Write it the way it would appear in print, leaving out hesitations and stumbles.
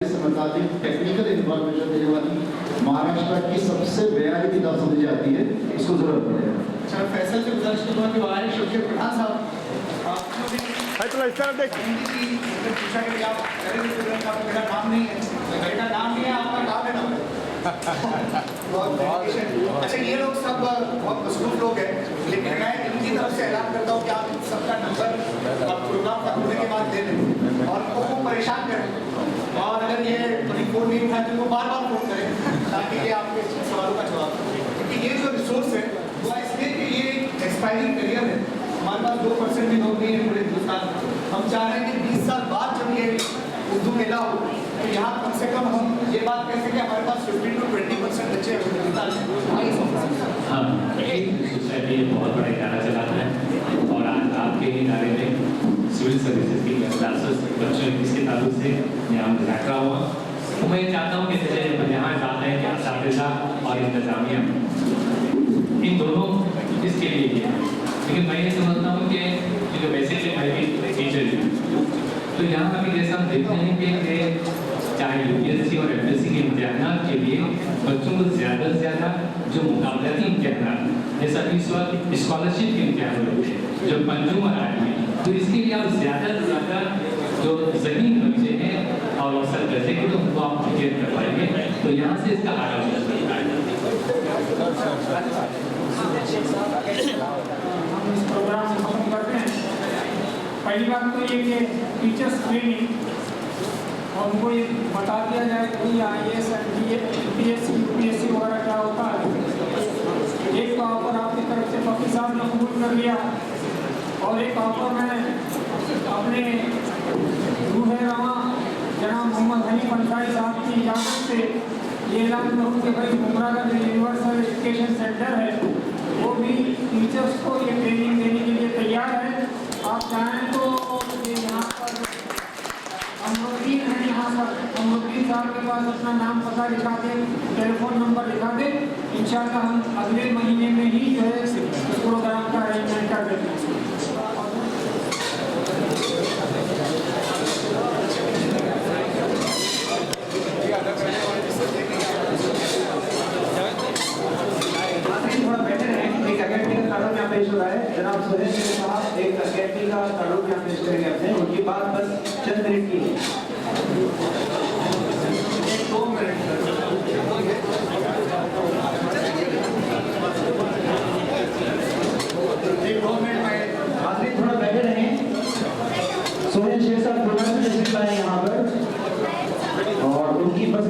मुताबिक technical information देने वाली महाराष्ट्र की सबसे बयानी किताब समझी जाती है, उसको जरूरत पड़ेगा। अच्छा, फैसल से गुजारिश करूँगा कि वारिश शोके प्रधान साहब पूछा कि आप करेंगे स्टूडेंट का मेरा नाम नहीं है, मेरा नाम नहीं है, आपका नाम है ना। अच्छा, ये लोग सब बहुत मसरूफ लोग हैं, लेकिन मैं इनकी तरफ से ऐलान करता हूँ कि आप सबका नंबर प्रोग्राम खत्म होने के बाद दे दें और उनको परेशान करें, और अगर ये फ़ोन नहीं उठाए तो वो बार बार फ़ोन करें ताकि ये आपके सवालों का जवाब दें। क्योंकि ये जो रिसोर्स है वो इसलिए कि ये एक्सपायरिंग करियर है, हमारे पास 2% भी लोग नहीं है पूरे हिंदुस्तान में। हम चाह रहे हैं कि 20 साल बाद जब ये उर्दू मेला हो तो यहाँ कम से कम हम ये बात कह सकें हमारे पास 15 to 20% बच्चे हिंदुस्तान में। हाँ, सोसाइटी बहुत बड़ा इदारा चलाता है और आज आपके इदारे में सिविल सर्विसेज की क्लासेस बच्चों इसके ताल्लुक से यहाँ मुज़ाकरा हुआ। तो मैं चाहता हूँ कि यहाँ जाते हैं कि असातिज़ा और इंतज़ामिया इन दोनों इसके लिए किया, लेकिन मैं ये समझता हूँ कि जो बेसिकली मैं भी टीचर हूँ, तो यहाँ अभी जैसा हम देखते हैं कि चाहे UPSC और FSC के इम्तिहान के लिए बच्चों को ज़्यादा से ज़्यादा जो मुकाबलती इम्तिहान जैसा कि इस वक्त स्कॉलरशिप के इम्तिहान होते हैं जो पंजुम आ रही है, तो इसके लिए आप ज़्यादा से ज़्यादा जो ज़मीन बच्चे हैं और अवसर करते हैं तो उनको आप क्लियर करवाएंगे, तो यहाँ से इसका आगाज़ हो सकता है। हम इस प्रोग्राम से खत्म करते हैं। पहली बात तो ये कि टीचर्स ट्रेनिंग और उनको ये बता दिया जाए कि IAS PSC UPSC वगैरह क्या होता है। एक तो ऑफर आपकी तरफ से फकी साहब ने कबूल कर लिया और एक ऑफर में अपने रूह रवा जनाब मोहम्मद हनीफ अंसारी साहब की इजाज़त से ये ऐलान करूँ कि भाई मुमरा का जो यूनिवर्सल एजुकेशन सेंटर है वो भी टीचर्स को ये ट्रेनिंग देने के लिए तैयार है। आप चाहें तो ये यहाँ पर अमरुद्दीन है, यहाँ पर अमरुद्दीन साहब के पास अपना नाम पता लिखा दें, टेलीफोन नंबर लिखा दें, इंशाल्लाह हम अगले महीने में ही जो है इस प्रोग्राम का अरेंजमेंट कर देते हैं। पेश हो रहा है जनाब सुहेल साहब एक अकेडमी का ताल्लुक यहाँ पेश करेंगे अपने, उनकी बात बस चंद मिनट की है। 2 मिनट में हाजिर थोड़ा बैठे रहें। सोहेल शेख साहब प्रोग्राम तशरीफ लाए यहाँ पर और उनकी बस